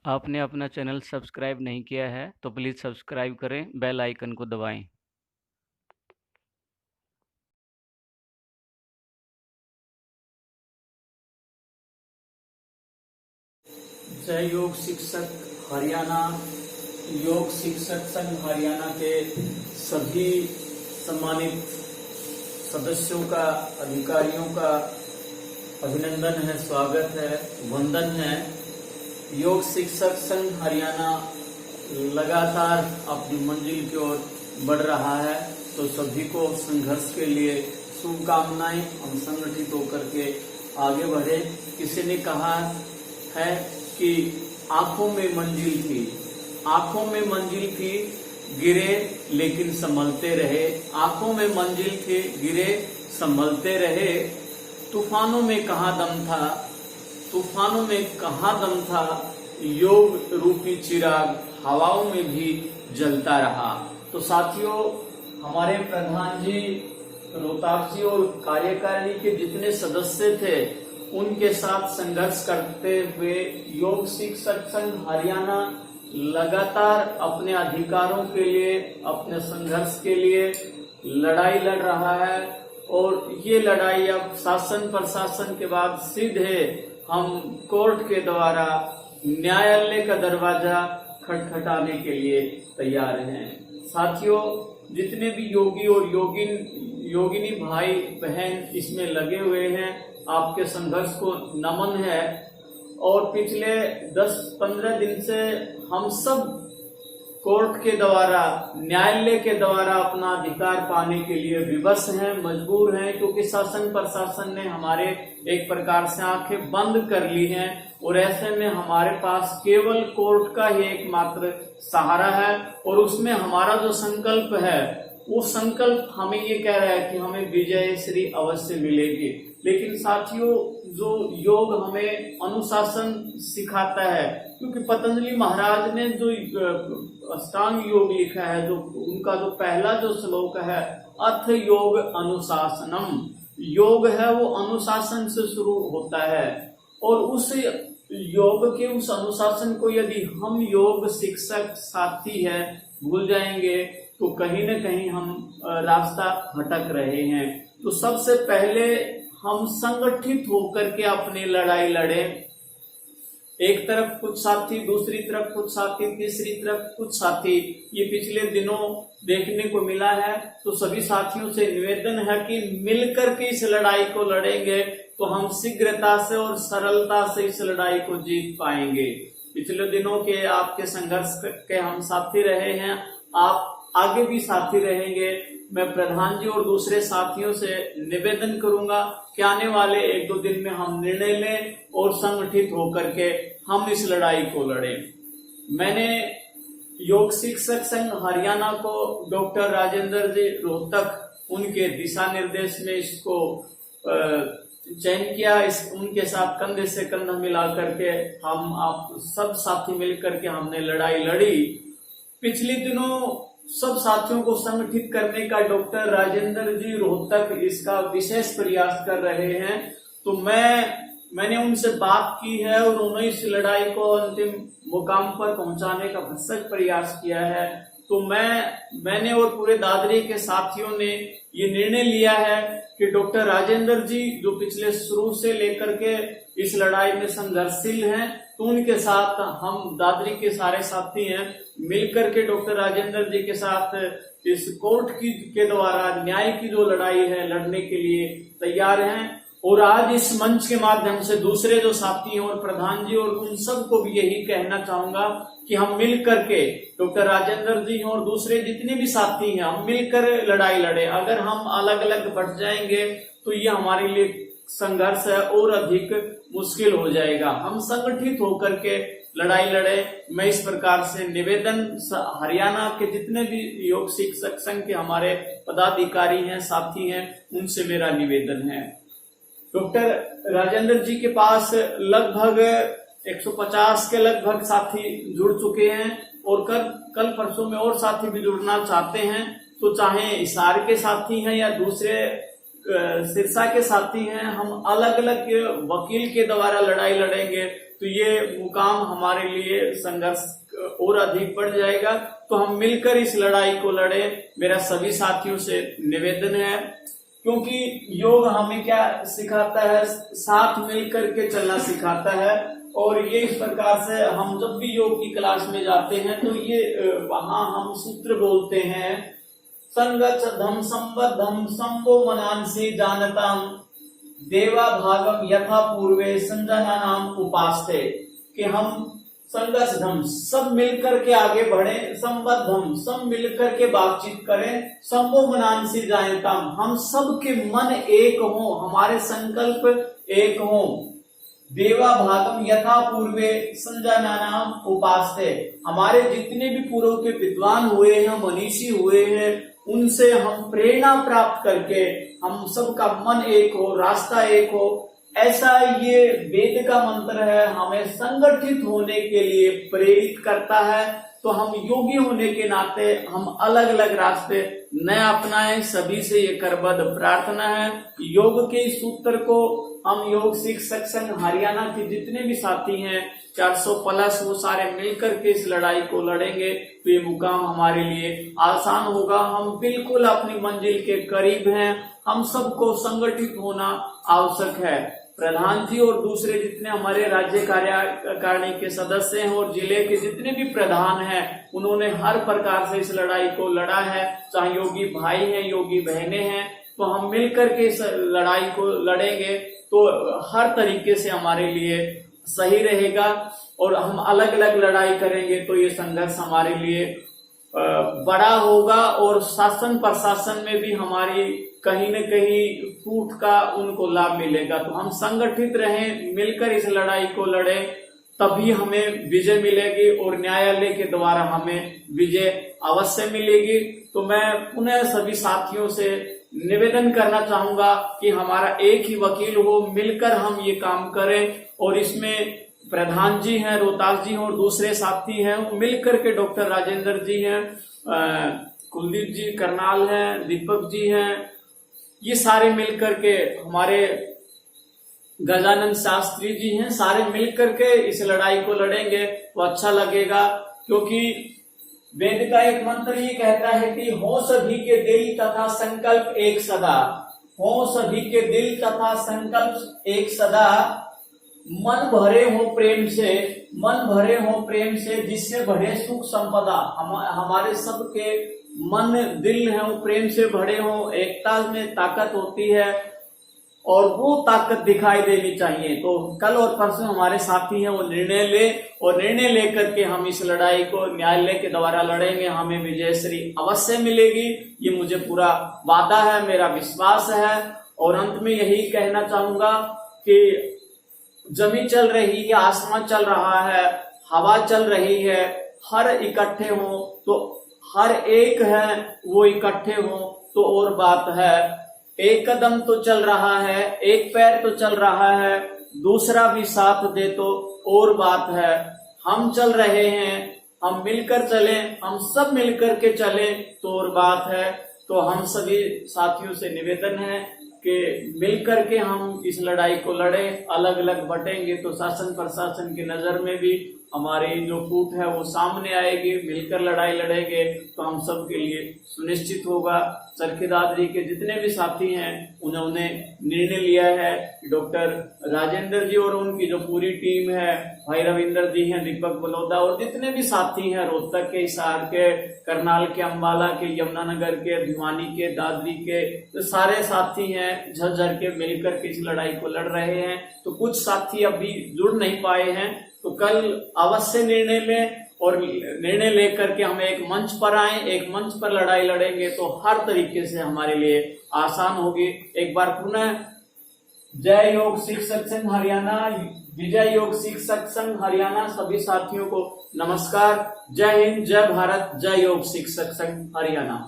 आपने अपना channel subscribe नहीं किया है तो प्लीज़ सब्सक्राइब करें, बेल आइकन को दबाएं। जय योग शिक्षक हरियाणा। योग शिक्षक संघ हरियाणा के सभी सम्मानित सदस्यों का, अधिकारियों का अभिनंदन है, स्वागत है, वंदन है। योग शिक्षक संघ हरियाणा लगातार अपनी मंजिल की ओर बढ़ रहा है, तो सभी को संघर्ष के लिए शुभकामनाएं। हम संगठित होकर के आगे बढ़े। किसी ने कहा है कि आंखों में मंजिल थी, आंखों में मंजिल थी, गिरे लेकिन संभलते रहे। आंखों में मंजिल थी, गिरे संभलते रहे। तूफानों में कहाँ दम था, तूफानों में कहाँ दम था, योग रूपी चिराग हवाओं में भी जलता रहा। तो साथियों, हमारे प्रधान जी, रोहतास जी और कार्यकारिणी के जितने सदस्य थे, उनके साथ संघर्ष करते हुए योग शिक्षक संघ हरियाणा लगातार अपने अधिकारों के लिए, अपने संघर्ष के लिए लड़ाई लड़ रहा है। और ये लड़ाई अब शासन प्रशासन के बाद सीधे हम कोर्ट के द्वारा न्यायालय का दरवाजा खटखटाने के लिए तैयार हैं। साथियों, जितने भी योगी और योगिनी भाई बहन इसमें लगे हुए हैं, आपके संघर्ष को नमन है। और पिछले 10-15 दिन से हम सब कोर्ट के द्वारा, न्यायालय के द्वारा अपना अधिकार पाने के लिए विवश हैं, मजबूर हैं, क्योंकि शासन प्रशासन ने हमारे एक प्रकार से आंखें बंद कर ली हैं। और ऐसे में हमारे पास केवल कोर्ट का ही एकमात्र सहारा है। और उसमें हमारा जो संकल्प है, वो संकल्प हमें ये कह रहा है कि हमें विजय श्री अवश्य मिलेगी। लेकिन साथियों, जो योग हमें अनुशासन सिखाता है, क्योंकि पतंजलि महाराज ने जो अष्टांग योग लिखा है, जो उनका जो पहला जो श्लोक है, अथ योग अनुशासनम, योग है वो अनुशासन से शुरू होता है। और उस योग के उस अनुशासन को यदि हम योग शिक्षक साथी है भूल जाएंगे, तो कहीं न कहीं हम रास्ता भटक रहे हैं। तो सबसे पहले हम संगठित होकर के अपनी लड़ाई लड़े। एक तरफ कुछ साथी, दूसरी तरफ कुछ साथी, तीसरी तरफ कुछ साथी, ये पिछले दिनों देखने को मिला है। तो सभी साथियों से निवेदन है कि मिलकर के इस लड़ाई को लड़ेंगे तो हम शीघ्रता से और सरलता से इस लड़ाई को जीत पाएंगे। पिछले दिनों के आपके संघर्ष के हम साथी रहे हैं, आप आगे भी साथी रहेंगे। मैं प्रधान जी और दूसरे साथियों से निवेदन करूंगा कि आने वाले 1-2 दिन में हम निर्णय लें और संगठित होकर के हम इस लड़ाई को लड़ें। मैंने योग शिक्षक संघ हरियाणा को डॉक्टर राजेंद्र जी रोहतक, उनके दिशा निर्देश में इसको चयन किया। उनके साथ कंधे से कंधा मिला करके हम आप सब साथी मिलकर के हमने लड़ाई लड़ी। पिछले दिनों सब साथियों को संगठित करने का डॉक्टर राजेंद्र जी रोहतक इसका विशेष प्रयास कर रहे हैं। तो मैंने उनसे बात की है और उन्होंने इस लड़ाई को अंतिम मुकाम पर पहुंचाने का भरसक प्रयास किया है। तो मैंने और पूरे दादरी के साथियों ने ये निर्णय लिया है कि डॉक्टर राजेंद्र जी, जो पिछले शुरू से लेकर के इस लड़ाई में संघर्षशील हैं, तो उनके साथ हम दादरी के सारे साथी हैं, मिलकर के डॉक्टर राजेंद्र जी के साथ इस कोर्ट के द्वारा न्याय की जो लड़ाई है लड़ने के लिए तैयार हैं। और आज इस मंच के माध्यम से दूसरे जो साथी हैं और प्रधान जी और उन सबको भी यही कहना चाहूंगा कि हम मिलकर के, डॉक्टर राजेंद्र जी और दूसरे जितने भी साथी हैं, हम मिलकर लड़ाई लड़े। अगर हम अलग अलग बढ़ जाएंगे तो ये हमारे लिए संघर्ष है और अधिक मुश्किल हो जाएगा। हम संगठित होकर के लड़ाई लड़े। मैं इस प्रकार से निवेदन हरियाणा के जितने भी योग शिक्षक संघ के हमारे पदाधिकारी हैं, साथी हैं, उनसे मेरा निवेदन है। डॉक्टर राजेंद्र जी के पास लगभग 150 के लगभग साथी जुड़ चुके हैं और कल परसों में और साथी भी जुड़ना चाहते हैं। तो चाहे हिसार के साथी हैं या दूसरे सिरसा के साथी हैं, हम अलग अलग वकील के द्वारा लड़ाई लड़ेंगे तो ये मुकाम हमारे लिए संघर्ष और अधिक बढ़ जाएगा। तो हम मिलकर इस लड़ाई को लड़े, मेरा सभी साथियों से निवेदन है। क्योंकि योग हमें क्या सिखाता है, साथ मिलकर के चलना सिखाता है। और ये इस प्रकार से हम जब भी योग की क्लास में जाते हैं तो ये वहां हम सूत्र बोलते हैं, संगच्छध्वं संबद्धं संभो मनांसि जानताम देवा भागम यथा पूर्वे संजनानाम उपास्ते, कि हम संगच्छध्वं सब मिलकर के आगे बढ़े, संबद्धं सब मिलकर के बातचीत करें, संभो मनांसि जानताम हम सबके मन एक हो, हमारे संकल्प एक हो, देवा भागम यथा पूर्वे संजनानाम उपास्ते हमारे जितने भी पूर्व के विद्वान हुए हैं, मनीषी हुए हैं, उनसे हम प्रेरणा प्राप्त करके हम सबका मन एक हो, रास्ता एक हो। ऐसा ये वेद का मंत्र है, हमें संगठित होने के लिए प्रेरित करता है। तो हम योगी होने के नाते हम अलग अलग रास्ते न अपनाएं, सभी से ये करबद्ध प्रार्थना है। योग के इस सूत्र को हम योग शिक्षक संघ हरियाणा के जितने भी साथी हैं 400+ वो सारे मिलकर के इस लड़ाई को लड़ेंगे तो ये मुकाम हमारे लिए आसान होगा। हम बिल्कुल अपनी मंजिल के करीब हैं। हम सबको संगठित होना आवश्यक है। प्रधान जी और दूसरे जितने हमारे राज्य कार्यकारिणी के सदस्य हैं और जिले के जितने भी प्रधान हैं, उन्होंने हर प्रकार से इस लड़ाई को लड़ा है। चाहे योगी भाई हैं, योगी बहनें हैं, तो हम मिलकर के इस लड़ाई को लड़ेंगे तो हर तरीके से हमारे लिए सही रहेगा। और हम अलग अलग लड़ाई करेंगे तो ये संघर्ष हमारे लिए बड़ा होगा और शासन प्रशासन में भी हमारी कहीं न कहीं टूट का उनको लाभ मिलेगा। तो हम संगठित रहें, मिलकर इस लड़ाई को लड़ें, तभी हमें विजय मिलेगी और न्यायालय के द्वारा हमें विजय अवश्य मिलेगी। तो मैं पुनः सभी साथियों से निवेदन करना चाहूंगा कि हमारा एक ही वकील हो, मिलकर हम ये काम करें। और इसमें प्रधान जी हैं, रोहतास जी हैं और दूसरे साथी हैं, मिलकर के डॉक्टर राजेंद्र जी हैं, कुलदीप जी करनाल हैं, दीपक जी हैं, ये सारे मिलकर के हमारे गजानन शास्त्री जी हैं, सारे मिलकर के इस लड़ाई को लड़ेंगे तो अच्छा लगेगा। क्योंकि वेद का एक मंत्र ये कहता है कि हो सभी के दिल तथा संकल्प एक सदा, हो सभी के दिल तथा संकल्प एक सदा, मन भरे हो प्रेम से, मन भरे हो प्रेम से, जिससे बढ़े सुख संपदा। हमारे सबके मन दिल है वो प्रेम से भरे हो, एकता में ताकत होती है और वो ताकत दिखाई देनी चाहिए। तो कल और परसों हमारे साथी हैं वो निर्णय ले और निर्णय लेकर के हम इस लड़ाई को न्यायालय के द्वारा लड़ेंगे, हमें विजयश्री अवश्य मिलेगी। ये मुझे पूरा वादा है, मेरा विश्वास है। और अंत में यही कहना चाहूंगा कि जमीन चल रही है, आसमान चल रहा है, हवा चल रही है, हर इकट्ठे हो तो हर एक है वो इकट्ठे हो तो और बात है। एक कदम तो चल रहा है, एक पैर तो चल रहा है, दूसरा भी साथ दे तो और बात है। हम चल रहे हैं, हम मिलकर चलें, हम सब मिलकर के चलें तो और बात है। तो हम सभी साथियों से निवेदन है कि मिलकर के हम इस लड़ाई को लड़े। अलग अलग बटेंगे तो शासन प्रशासन की नजर में भी हमारी जो फूट है वो सामने आएगी। मिलकर लड़ाई लड़ेंगे तो हम सब के लिए सुनिश्चित होगा। चरखी दादरी के जितने भी साथी हैं उन्होंने निर्णय लिया है, डॉक्टर राजेंद्र जी और उनकी जो पूरी टीम है, भाई रविंदर जी हैं, दीपक बलौदा और जितने भी साथी हैं, रोहतक के, हिसार के, करनाल के, अम्बाला के, यमुनानगर के, भिवानी के, दादरी के, तो सारे साथी हैं झज्जर के मिलकर के इस लड़ाई को लड़ रहे हैं। तो कुछ साथी अभी जुड़ नहीं पाए हैं, तो कल अवश्य निर्णय लें और निर्णय लेकर के हम एक मंच पर आए, एक मंच पर लड़ाई लड़ेंगे तो हर तरीके से हमारे लिए आसान होगी। एक बार पुनः जय योग शिक्षक संघ हरियाणा, विजय योग शिक्षक संघ हरियाणा सभी साथियों को नमस्कार। जय हिंद, जय भारत, जय योग शिक्षक संघ हरियाणा।